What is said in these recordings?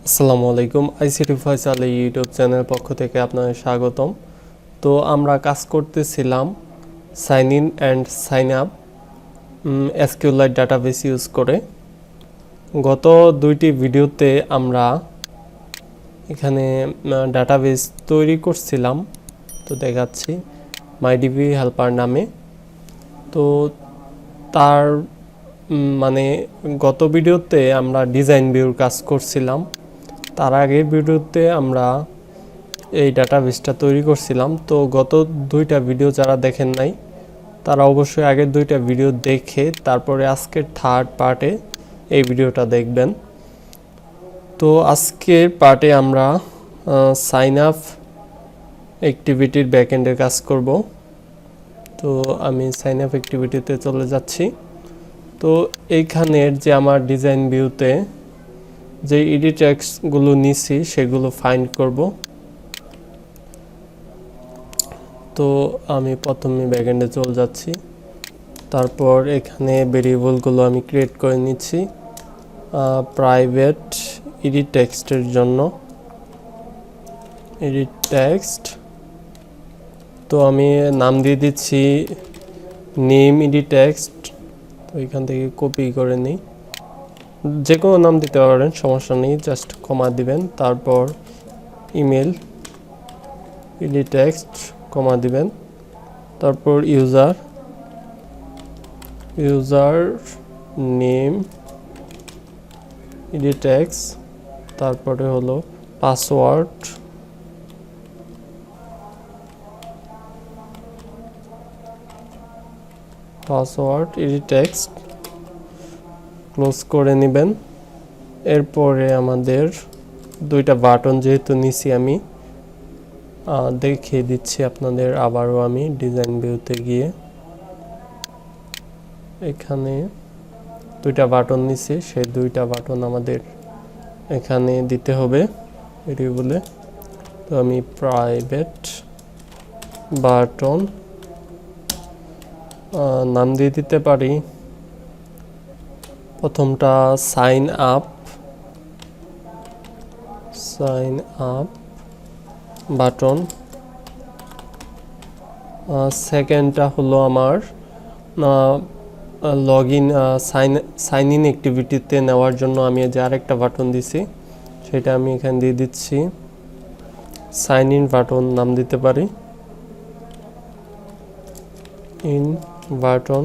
আসসালামু আলাইকুম। আইসিটি ফয়সাল এই ইউটিউব চ্যানেল পক্ষ থেকে আপনাদের স্বাগতম। তো আমরা কাজ করতেছিলাম sign in and sign up SQLite database use করে। গত দুইটি ভিডিওতে আমরা এখানে ডাটাবেস তৈরি করছিলাম, তো দেখাচ্ছি মাইডিবি হেল্পার নামে। তো তার মানে গত ভিডিওতে আমরা ডিজাইন ভিউর কাজ করছিলাম, তার আগের ভিডিওতে আমরা এই ডাটাবেসটা তৈরি করছিলাম। তো গত দুইটা ভিডিও যারা দেখেন নাই তারা অবশ্যই আগের দুইটা ভিডিও দেখে তারপরে আজকের থার্ড পার্টে এই ভিডিওটা দেখবেন। তো আজকের পার্টে আমরা সাইন আপ অ্যাক্টিভিটির ব্যাকএন্ডের কাজ করব। তো আমি সাইন আপ অ্যাক্টিভিটিতে চলে যাচ্ছি। তো এইখানের যে আমার ডিজাইন ভিউতে যে এডিট টেক্সটগুলো নিছি সেগুলো ফাইন্ড করব। তো আমি প্রথমে ব্যাকএন্ডে চলে যাচ্ছি, তারপর এখানে ভেরিয়েবলগুলো আমি ক্রিয়েট করে নিচ্ছি প্রাইভেট এডিট টেক্সটের জন্য। এডিট টেক্সট, তো আমি নাম দিয়ে দিচ্ছি নেম এডিট টেক্সট। তো এখান থেকে কপি করে নিই, যে কোনো নাম দিতে পারেন, সমস্যা নেই, জাস্ট কমা দিবেন। তারপর ইমেল এডিট টেক্সট কমা দিবেন। তারপর ইউজার নেম এডিট টেক্সট, তারপরে হলো পাসওয়ার্ড এডিট টেক্সট ক্লোজ করে নেবেন। এরপরে আমাদের দুইটা বাটন যেহেতু নিছি আমি দেখিয়ে দিচ্ছি আপনাদের আবারও। আমি ডিজাইন ভিউতে গিয়ে এখানে দুইটা বাটন নিছি, সেই দুইটা বাটন আমাদের এখানে দিতে হবে ভেরিয়েবলে। তো আমি প্রাইভেট বাটন নাম দিয়ে দিতে পারি প্রথমটা সাইন আপ বাটন, সেকেন্ডটা হলো আমার লগ ইন সাইন ইন অ্যাক্টিভিটিতে নেওয়ার জন্য আমি যে আরেকটা বাটন দিছি সেটা আমি এখানে দিয়ে দিচ্ছি সাইন ইন বাটন নাম দিতে পারি। ইন বাটন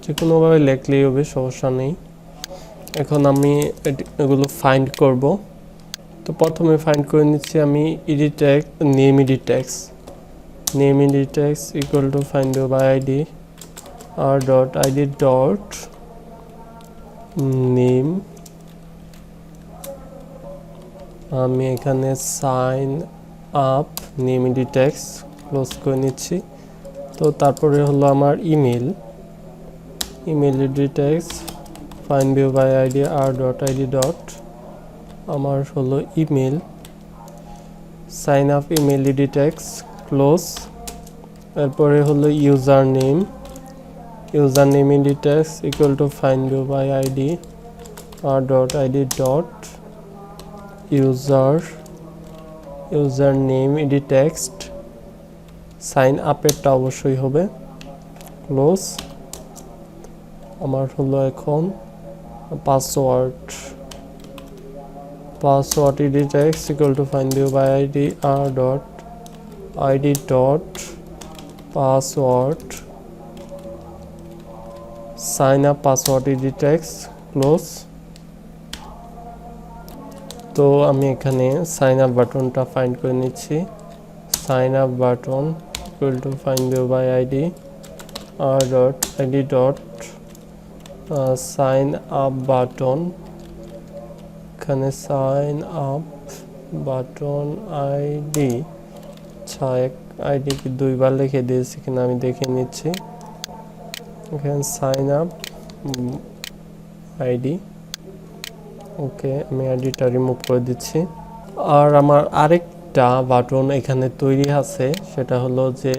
যে কোনোভাবে লেখলেই হবে, সমস্যা নেই। এখন আমি এগুলো ফাইন্ড করব। তো প্রথমে ফাইন্ড করে নিচ্ছি আমি edit text name edit text equal to find by ID R dot ID dot name. আমি এখানে sign up name edit text close করে নিচ্ছি। তো তারপরে হলো আমার email edit text find view by ID R dot ID dot আমার হলো email sign up email edit text close. এরপরে হলো user name edit text equal to find view by ID R dot ID dot user name edit text sign আপেরটা অবশ্যই হবে close. আমার হলো এখন password edit text equal to find view by ID R dot ID dot password sign up edit text close. তো আমি এখানে sign up বাটনটা ফাইন্ড করে নিচ্ছি sign up button equal to find view by ID R dot ID dot sign up button, এখানে sign up button ID ID কি দুইবার লিখে দিয়েছি কিনা আমি দেখে নিচ্ছি। এখানে সাইন আপ আইডি, ওকে, আমি আইডিটা রিমুভ করে দিচ্ছি। আর আমার আরেকটা বাটন এখানে তৈরি আছে, সেটা হলো যে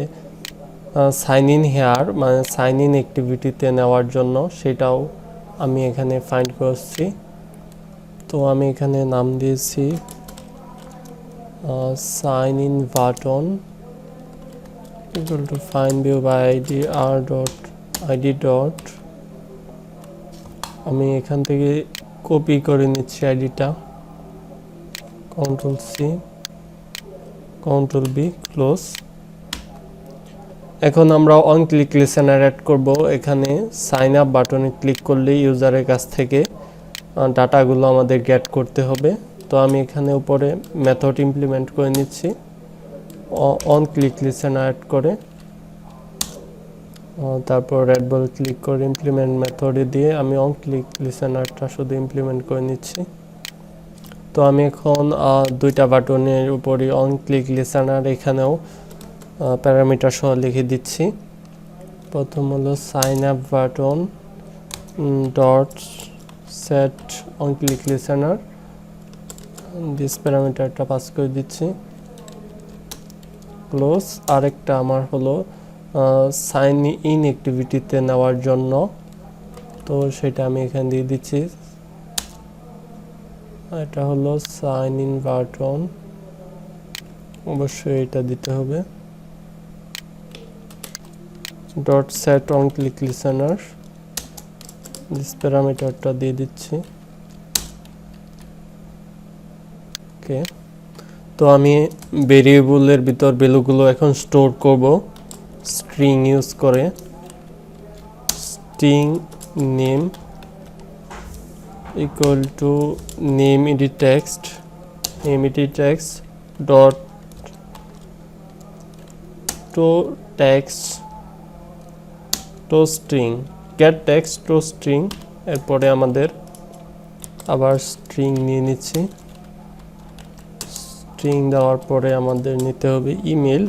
সাইন ইন হেয়ার, মানে সাইন ইন অ্যাক্টিভিটিতে নেওয়ার জন্য, সেটাও আমি এখানে ফাইন্ড করছি। তো আমি এখানে নাম দিয়েছি sign in button equal to find view by ID R dot ID dot, আমি এখান থেকে কপি করে নিচ্ছি আইডিটা, control C control V close. এখন আমরা অন ক্লিক লিসেনার অ্যাড করব। এখানে সাইন আপ বাটনে ক্লিক করলে ইউজারের কাছ থেকে ডাটাগুলো আমাদের গেট করতে হবে। তো আমি এখানে উপরে মেথড ইমপ্লিমেন্ট করে নিচ্ছি অন ক্লিক লিসেনার অ্যাড করে, তারপর রেড বল ক্লিক করে ইমপ্লিমেন্ট মেথডে দিয়ে আমি অন ক্লিক লিসেনারটা শুধু ইমপ্লিমেন্ট করে নিচ্ছি। তো আমি এখন দুইটা বাটনের উপরে অন ক্লিক লিসেনার এখানেও প্যারামিটার সহ লিখে দিচ্ছি। প্রথম হলো sign up button dot set on click listener, this প্যারামিটারটা পাস করে দিচ্ছি ক্লোজ। আরেকটা আমার হলো সাইন ইন অ্যাক্টিভিটিতে নেওয়ার জন্য, তো সেটা আমি এখানে দিয়ে দিচ্ছি। এটা হলো সাইন ইন বাটন, অবশ্যই এটা দিতে হবে dot set on click listener, this প্যারামিটারটা দিয়ে দিচ্ছি। ওকে, তো আমি ভেরিয়েবলের ভিতর ভ্যালুগুলো এখন স্টোর করব স্ট্রিং ইউজ করে। String name equal to name ed text dot to text to string get text to string, এরপরে আমাদের আবার স্ট্রিং নিয়ে নিচ্ছি। স্ট্রিং দেওয়ার পরে আমাদের নিতে হবে ইমেল,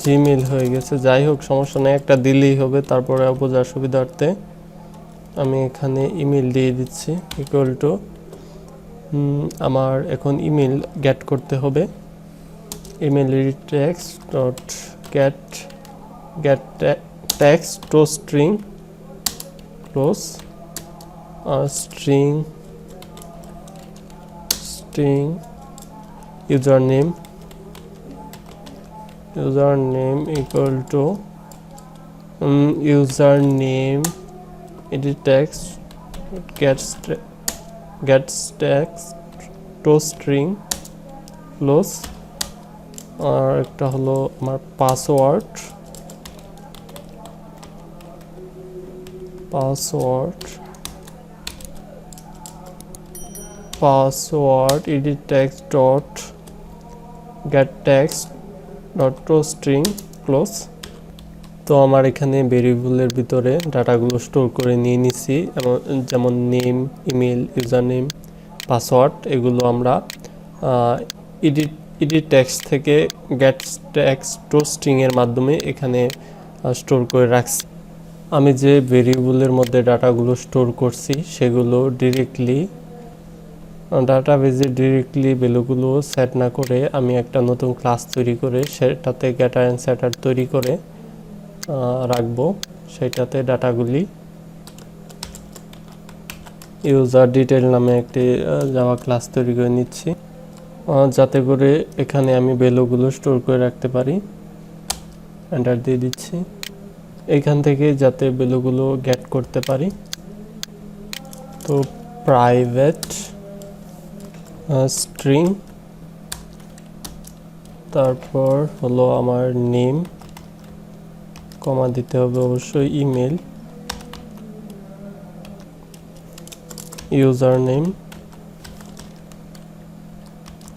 জিমেল হয়ে গেছে, যাই হোক সমস্যা নেই, একটা দিলেই হবে। তারপরে বোঝার সুবিধার্থে আমি এখানে ইমেল দিয়ে দিচ্ছি ইকুয়াল টু, আমার এখন ইমেল গেট করতে হবে। email text dot get text to string close, string username equal to username edit text gets text to string close। আর একটা হলো আমার password edit text dot get text dot to string close। তো আমার এখানে ভেরিয়েবলের ভিতরে ডাটাগুলো স্টোর করে নিয়ে নিছি, যেমন name, email, user name, password, এগুলো আমরা এডিট টেক্সট থেকে গেট টেক্সট টু স্ট্রিং এর মাধ্যমে এখানে স্টোর করে রাখছি। আমি যে ভেরিয়েবলের মধ্যে ডাটাগুলো স্টোর করছি সেগুলো ডিরেক্টলি ডাটাবেজে ভ্যালুগুলো সেট না করে আমি একটা নতুন ক্লাস তৈরি করে সেটাতে গেটার অ্যান্ড সেটার তৈরি করে রাখবো। সেটাতে ডাটাগুলি ইউজার ডিটেল নামে একটি জাভা ক্লাস তৈরি করে নিচ্ছি, যাতে করে এখানে আমি ভ্যালুগুলো স্টোর করে রাখতে পারি। এন্টার দিয়ে দিচ্ছি, এখান থেকে যাতে ভ্যালুগুলো গেট করতে পারি। তো প্রাইভেট স্ট্রিং, তারপর হলো আমার নেম, কমা দিতে হবে অবশ্যই, ইমেল, ইউজার নেম,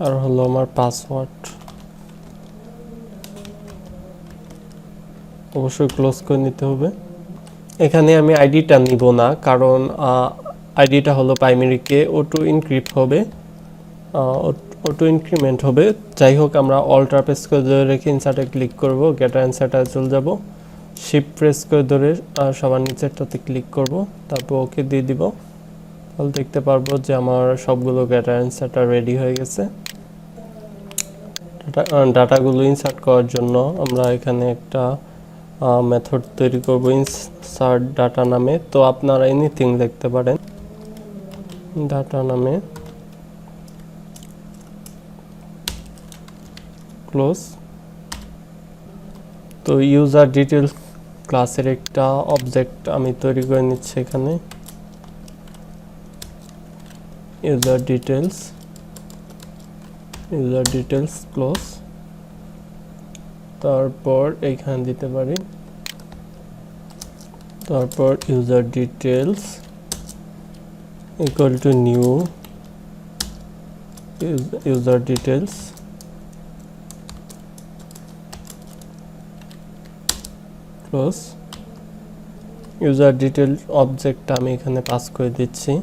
আর হলো আমার পাসওয়ার্ড। অবশ্যই ক্লোজ করে নিতে হবে। এখানে আমি আইডিটা নিব না, কারণ আইডিটা হলো প্রাইমারিকে অটো ইনক্রিপ্ট হবে, অটো ইনক্রিমেন্ট হবে। যাই হোক, আমরা অল্টার প্রেস করে ধরে রেখে ইনসার্টে ক্লিক করব, গেটার ইনসার্টে চলে যাব, শিফট প্রেস করে ধরে সবার নিচেরটাতে ক্লিক করব, তারপর ওকে দিয়ে দিব। তাহলে দেখতে পারবো যে আমার সবগুলো গেটার ইনসার্ট রেডি হয়ে গেছে। ডাটাগুলো ইনসার্ট করার জন্য আমরা এখানে একটা মেথড তৈরি করব ইনসার্ট ডাটা নামে। তো আপনারা এনিথিং লিখতে পারেন। ডাটা নামে ক্লোজ। তো ইউজার ডিটেলস ক্লাসের একটা অবজেক্ট আমি তৈরি করে নিচ্ছি এখানে, ইউজার ডিটেলস ক্লোজ। তারপর এইখানে দিতে পারি, তারপর user details equal to new user details close. User detail অবজেক্টটা আমি এখানে পাস করে দিচ্ছি।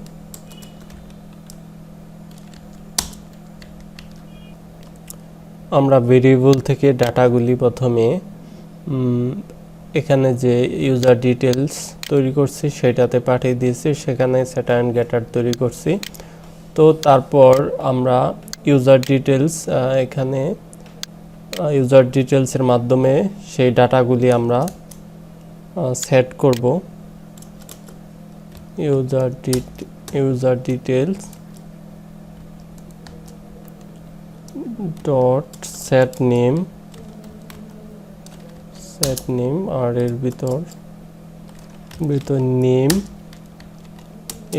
আমরা ভেরিয়েবল থেকে ডাটাগুলি প্রথমে এখানে যে ইউজার ডিটেলস তৈরি করছি সেটাতে পাঠিয়ে দিয়েছি, সেখানে সেটার অ্যান্ড গেটার তৈরি করছি। তো তারপর আমরা ইউজার ডিটেলস এখানে ইউজার ডিটেলসের মাধ্যমে সেই ডাটাগুলি আমরা সেট করব। User details dot set name আর এর ভিতর name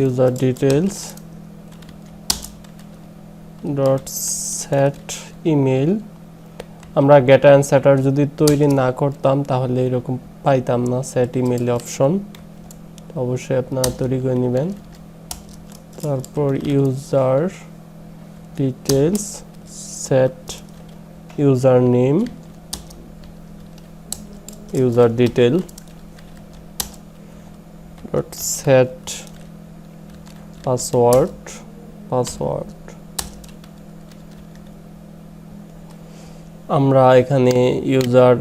user details dot set email. আমরা গেটার অ্যান্ড সেটার যদি তৈরি না করতাম তাহলে এরকম পাইতাম না সেট ইমেল অপশন, অবশ্যই আপনারা তৈরি করে নেবেন। তারপর user details set user name user detail dot set password আমরা এখানে ইউজার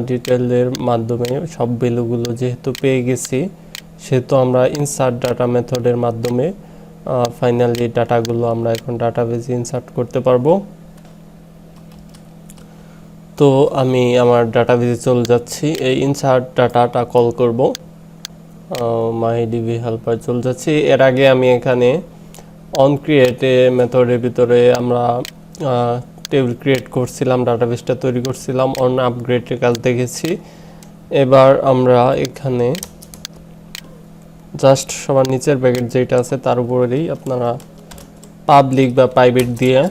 ডিটেলের মাধ্যমে সব ভ্যালুগুলো যেহেতু পেয়ে গেছি, সেহেতু আমরা ইনসার্ট ডাটা মেথডের মাধ্যমে ফাইনালি ডাটাগুলো আমরা এখন ডাটাবেসে ইনসার্ট করতে পারবো। তো আমি আমার ডাটাবেসে চলে যাচ্ছি, এই ইনসার্ট ডাটাটা কল করব, মাইডিবি হেল্পার চলে যাচ্ছি। এর আগে আমি এখানে অন ক্রিয়েটে মেথডের ভিতরে আমরা টেবিল ক্রিয়েট করছিলাম, ডাটাবেসটা তৈরি করছিলাম, অন আপগ্রেডের কাজ দেখেছি। এবার আমরা এখানে জাস্ট সবার নিচের ব্র্যাকেট যেটা আছে তার উপরেই আপনারা পাবলিক বা প্রাইভেট দিয়ে,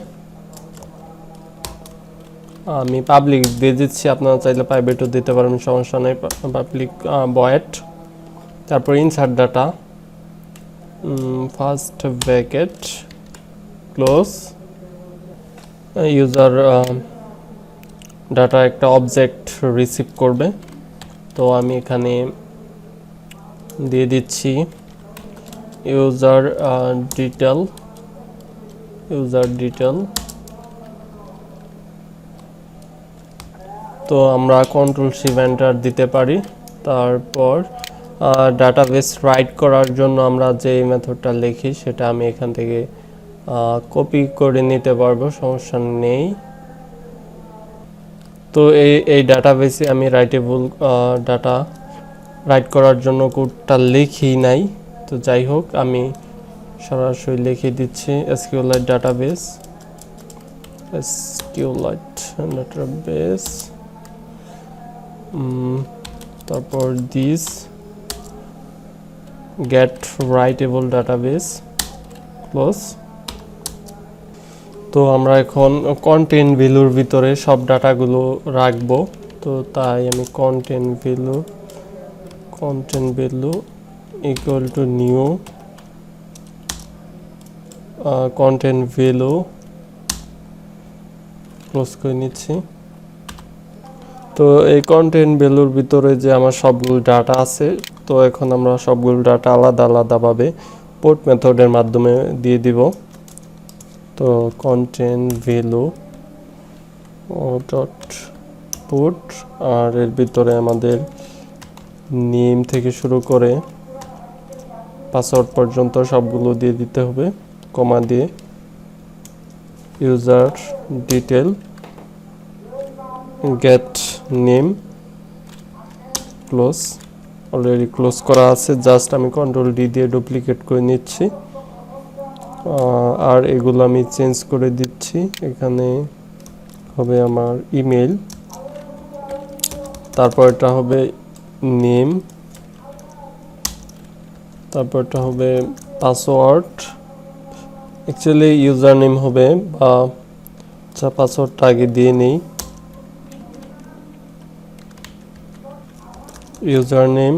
আমি পাবলিক দিয়ে দিচ্ছি, আপনারা চাইলে প্রাইভেটও দিতে পারেন, সমস্যা নেই। পাবলিক ভয়েড, তারপর insert data first bracket close. User data একটা অবজেক্ট রিসিভ করবে, তো আমি এখানে দিয়ে দিচ্ছি ইউজার ডিটেল তো আমরা কন্ট্রোল শিফট এন্টার দিতে পারি। তারপর ডাটাবেস রাইট করার জন্য আমরা যে মেথডটা লিখি সেটা আমি এখান থেকে কপি করে নিতে পারবো, সমস্যা নেই। তো এই ডাটাবেসে আমি রাইটেবল ডাটা রাইট করার জন্য কোডটা লিখি নাই, তো যাই হোক আমি সরাসরি লিখে দিচ্ছি SQLite ডাটাবেস তারপর this get writable database close. তো আমরা এখন কন্টেন্ট ভ্যালুর ভিতরে সব ডাটাগুলো রাখবো, তো তাই আমি content value equal to new content value close করে নিচ্ছি। তো এই কন্টেন্ট ভ্যালুর ভিতরে যে আমার সবগুলো ডাটা আছে, তো এখন আমরা সবগুলো ডাটা আলাদা আলাদাভাবে পোর্ট মেথডের মাধ্যমে দিয়ে দিব। তো কন্টেন্ট ভ্যালু ডট পোর্ট, আর এর ভিতরে আমাদের নেম থেকে শুরু করে পাসওয়ার্ড পর্যন্ত সবগুলো দিয়ে দিতে হবে, কমা দিয়ে। User detail get name close, already close করা আছে, জাস্ট আমি কন্ট্রোল ডি দিয়ে ডুপ্লিকেট করে নিচ্ছি। আর এগুলো আমি চেঞ্জ করে দিচ্ছি। এখানে হবে আমার ইমেল, তারপর এটা হবে নেম, তারপর এটা হবে পাসওয়ার্ড। অ্যাকচুয়ালি ইউজার নেম হবে, বা আচ্ছা পাসওয়ার্ডটা আগে দিয়ে নেই। ইউজার নেম,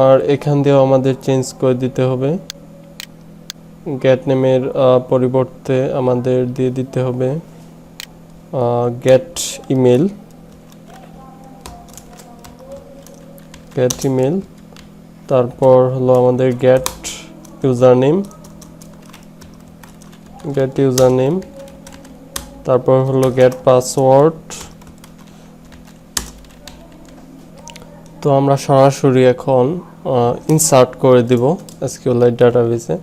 আর এখান দিয়েও আমাদের চেঞ্জ করে দিতে হবে। গেট নেমের পরিবর্তে আমাদের দিয়ে দিতে হবে গেট ইমেল, গেট ইমেল। তারপর হলো আমাদের get user name, get user name. তারপর হলো গেট পাসওয়ার্ড। তো আমরা সরাসরি এখন ইনসার্ট করে দিব এসকিউএলআইট ডাটাবেসে।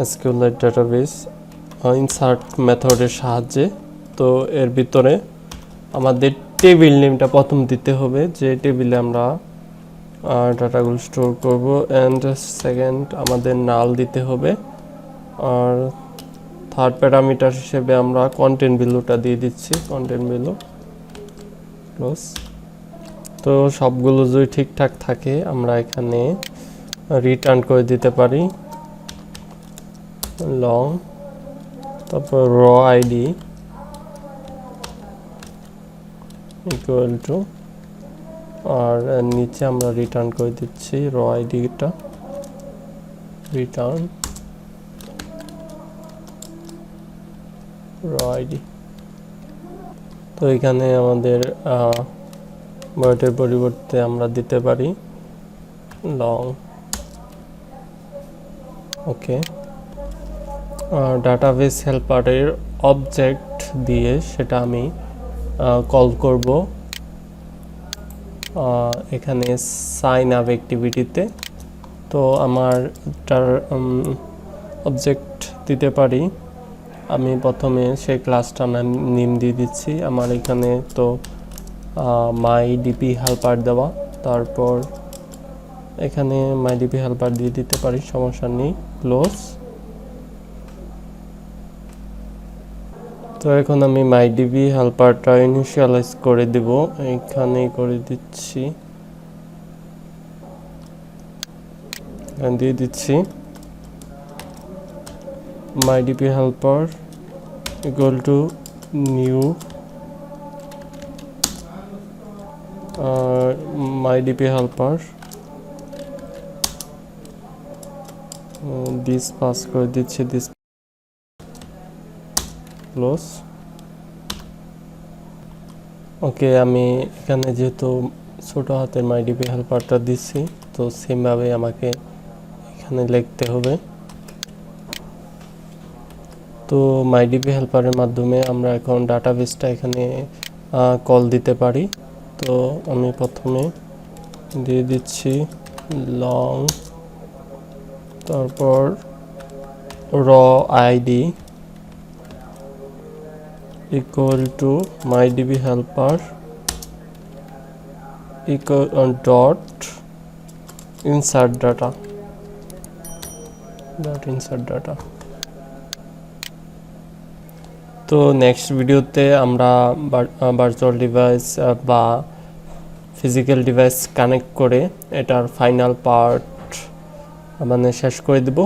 এসকিউএলআইট ডাটাবেস ইনসার্ট মেথডের সাহায্যে। তো এর ভিতরে আমাদের টেবিল নেমটা প্রথম দিতে হবে, যে টেবিলে আমরা ডাটাগুলো স্টোর করব, অ্যান্ড সেকেন্ড আমাদের নাল দিতে হবে। আর থার্ড প্যারামিটার হিসেবে আমরা কন্টেন্ট ভ্যালুটা দিয়ে দিচ্ছি, কন্টেন্ট ভ্যালু ক্লোজ। তো সবগুলো যদি ঠিকঠাক থাকে আমরা এখানে রিটার্ন করে দিতে পারি লং, তারপর র আইডি ইকুয়াল টু, আর নিচে আমরা রিটার্ন করে দিচ্ছি র আইডিটা, রিটার্ন র আইডি। তো এখানে আমাদের বয়টের পরিবর্তে আমরা দিতে পারি লং। ওকে, ডাটাবেস হেল্পারের অবজেক্ট দিয়ে সেটা আমি কল করব এখানে সাইন আপ অ্যাক্টিভিটিতে। তো আমার তার অবজেক্ট দিতে পারি। আমি প্রথমে সেই ক্লাসটা নেম দিয়ে দিচ্ছি। আমার এখানে তো মাই ডিপি হেল্পার দেওয়া, তারপর এখানে মাই ডিপি হেল্পার দিয়ে দিতে পারি, সমস্যা নেই, ক্লোজ। তো এখন আমি মাই ডিপি হেল্পারটা ইনিশিয়ালাইজ করে দেব, এখানে করে দিচ্ছি, দিয়ে দিচ্ছি my DB helper equal to new my DB helper, this pass করে দিচ্ছি, দিস ক্লোজ। ওকে, আমি এখানে যেহেতু ছোট হাতের মাই ডিপি হেল্পারটা দিচ্ছি, তো সেমভাবে আমাকে এখানে লিখতে হবে। তো মাই ডিপি হেল্পারের মাধ্যমে আমরা এখন ডাটাবেসটা এখানে কল দিতে পারি। তো আমি প্রথমে দিয়ে দিচ্ছি লং, তারপর র ID equal to my DB helper equal dot insert data, dot insert data. তো নেক্সট ভিডিওতে আমরা ভার্চুয়াল ডিভাইস বা ফিজিক্যাল ডিভাইস কানেক্ট করে এটার ফাইনাল পার্ট মানে শেষ করে দেব।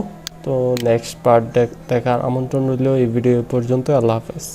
তো নেক্সট পার্ট দেখার আমন্ত্রণ রইল। এই ভিডিও পর্যন্ত, আল্লাহ হাফেজ।